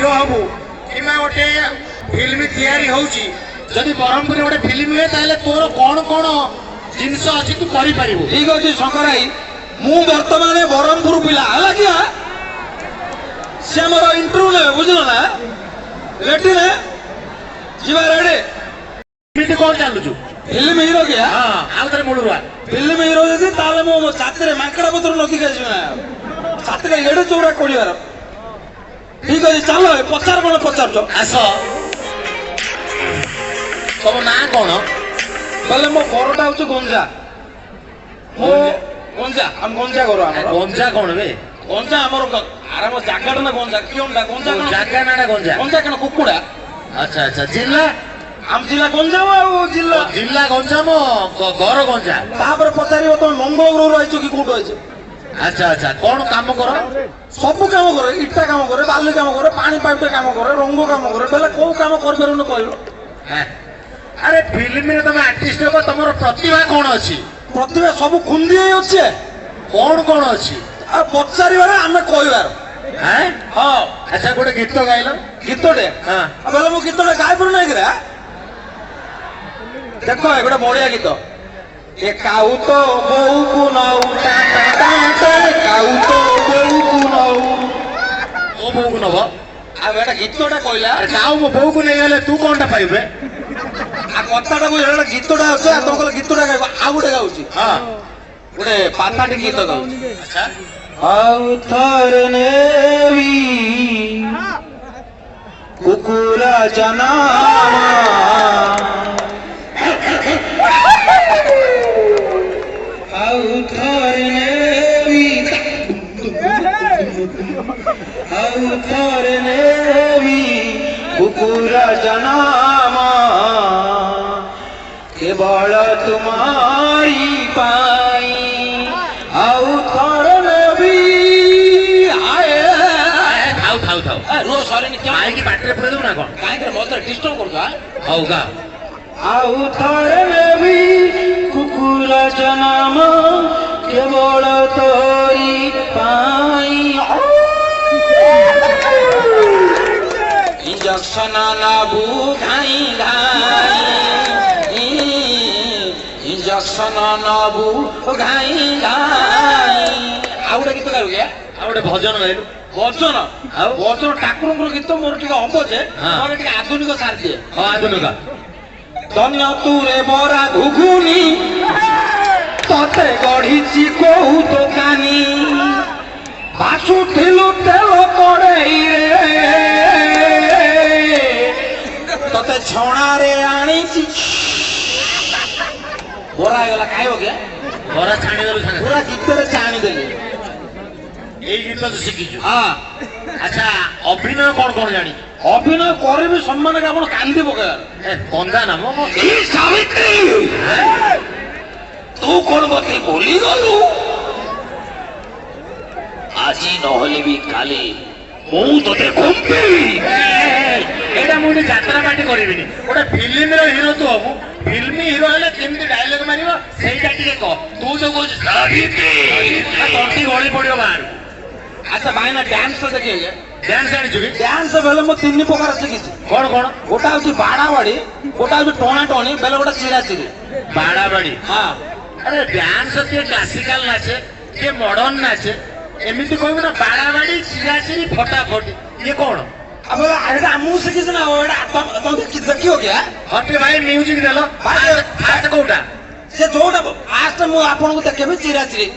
हिरो हबु किमा गोटे फिल्म तैयारी होउची जदि बरहमपुर गोटे फिल्म हुए ताले तोर कौन कौन जिनस अछि तू करि परिबो ठीक अछि शंकर भाई मु वर्तमान बरहमपुर पिला हला किया से हमर इंटरव्यू ले बुझलो ना रेडी ने जीवा रेडी मिति कोन चालु छु फिल्म हीरो किया हां आउतरे मुडुआ फिल्म हीरो जदि ताले मो छात्र माकड़ा पत्र नकी कहै ना छात्र एडे चौड़ा कोडियार ठीक अछि चलो पचार कोन पचार छ आस तब ना कोन बोले मो घरटा होछ गंजा मो गंजा हम गंजा करो हमर गंजा कोन बे गंजा हमर आरे मो जागाटा ना गंजा कियोंडा गंजा जागा नाडा गंजा गंजा कन कुकुडा अच्छा अच्छा जिल्ला हम जिला गंजाम आ जिला जिल्ला गंजाम घर गंजा तापर पचारियो तो मंगलग्रह रहिছো कि कोठ होइछ अच्छा अच्छा कौन काम कर सब काम करे इटा काम करे बालू काम करे पानी पाइप काम करे रंग काम करे बेला को काम कर परनु कहलो अरे फिल्म में तुम आर्टिस्ट हो तुमर प्रतिभा कौन अछि प्रतिभा सब खुंदी होछे कौन कौन अछि आ पचारि बारे हमें कहबार हैं हां अच्छा गोटे गीत गाइलो गीतटे हां बेला मो गीतटे गाय पर नै गरा देखो एगोटा बढ़िया गीत ए काऊ तो बहु को नौ काऊ तो बहु को नौ ओ बहु को नव आ बेटा गीतटा कहला काऊ मो बहु को नै गले तू कोनटा पाइबे आ कथाटा को एटा गीतटा আছে आ तो गीतटा गाइबो आ गुटे गाउची हां गुटे पाताटी गीत गाउची अच्छा आउ थरनेवी कुकुरा जनामा आउ थरनेवी कुकुरा जनामा केवल तुम्हारी पाई आउ थरनेवी आए थाउ थाउ थाउ रो सॉरी नि क्या माइक पाटरे पुरे दउ ना कोन काहे के मत डिस्टर्ब करछा हौ गा आउ थरनेवी कुकुरा जनामा केवल तोरी पाई इंजेक्शन लाबू घाई घाई इंजेक्शन लाबू घाई घाई आउडा गीत गाउ गया आउडे भजन गाइलु भजन भजन ठाकुरଙ୍କର गीत मोर ଟିକେ ହବ ଯେ ମୋର ଟିକେ ଆଧୁନିକ ସାର ଦିଏ हां आधुनिक धन्य तुरे बरा घुघुनी तते गढ़िची कोहू दोकानी बासुथिलु तेल कड़ेई रे तते छणा रे आनीची बरा गला खाइबो के बरा छाणी देलु छाणी पूरा गीतरे छाणी देली এই গীত তো শিখিছু हां আচ্ছা অভিনয় কোন কোন জানি অভিনয় করবি সম্মান কে আপন কান্দি পকার এ কন্দা নাম এই সাবিত্রী তু কোন বতে বলি গলু আজি নহলে বি কালে মু তোতে কম্পি এটা মুই যাত্রা পার্টি করিবিনি ওটা ফিল্মের হিরো তু হবু ফিল্মি হিরো হলে কেমতি ডায়লগ মারিব সেইটা টিকে কহ তু যে কইছ সাবিত্রী তন্টি গলি পড়িও বাহার আচ্ছা ভাইনা ডান্স তো দেখিয়ে ଡ୍ୟାନ୍ସ ଜାଣିଛୁ କି ଡ୍ୟାନ୍ସ ବେଲେ ମୁଁ ତିନି ପ୍ରକାର ଶିଖିଛି କଣ କଣ ଗୋଟା ହଉଛି ବାଡା ବାଡି ଗୋଟା ହଉଛି ଟଣା ଟଣି ବେଲେ ଗୋଟେ ଚିରା ଚିରି ବାଡା ବାଡି ହଁ ଆରେ ଡ୍ୟାନ୍ସ କିଏ କ୍ଲାସିକାଲ ନାଚେ କିଏ ମଡର୍ନ ନାଚେ ଏମିତି କହିବୁ ନା ବାଡା ବାଡି ଚିରା ଚିରି ଫଟାଫଟି ଇଏ କଣ अब एटा हमू शिखिछ ना एटा तम देखियो क्या हटे भाई म्यूजिक देल फास्ट कोटा से जोटा फास्ट मु आपन को देखेबे चिरा चिरी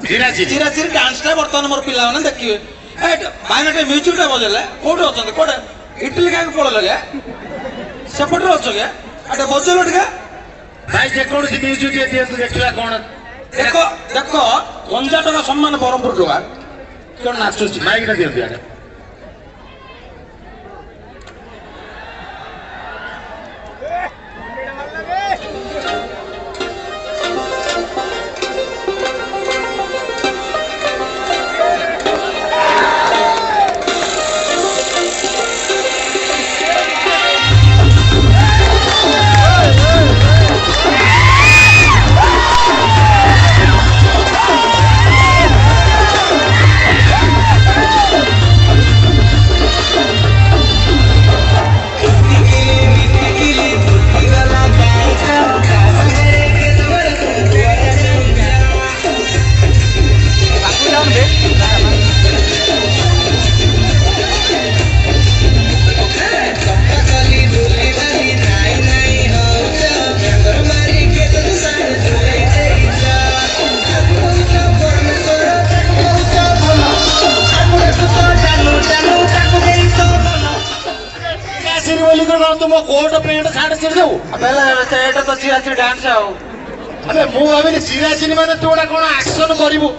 चिरा चिरी डांस टा वर्तमान मोर पिला माने देखियो एट बायनाटे म्यूजिक टा बजेले कोठे अछन कोठे इटली का पळ लगे सेपट रो छगे एटा बजेलो टिके भाई जे कोन सी म्यूजिक दे दियो देखला कोन देखो देखो 50 टका सम्मान बरमपुर टका कोन नाचुची माइक ना दियो दिया ଚିରାଚିରି ବୋଲି କଣ ତୁମ କୋଟ ପ୍ୟାଣ୍ଟ ସାର୍ଟ ଚିରି ଦବୁ? ସେଇଟା ତ ଚିରାଚିରି ଡ୍ୟାନ୍ସ ଆଉ। ଆବେ ମୁଁ ଭାବିଲି ଚିରାଚିରି ମାନେ ତୁ ଗୋଟେ କଣ ଆକ୍ସନ କରିବୁ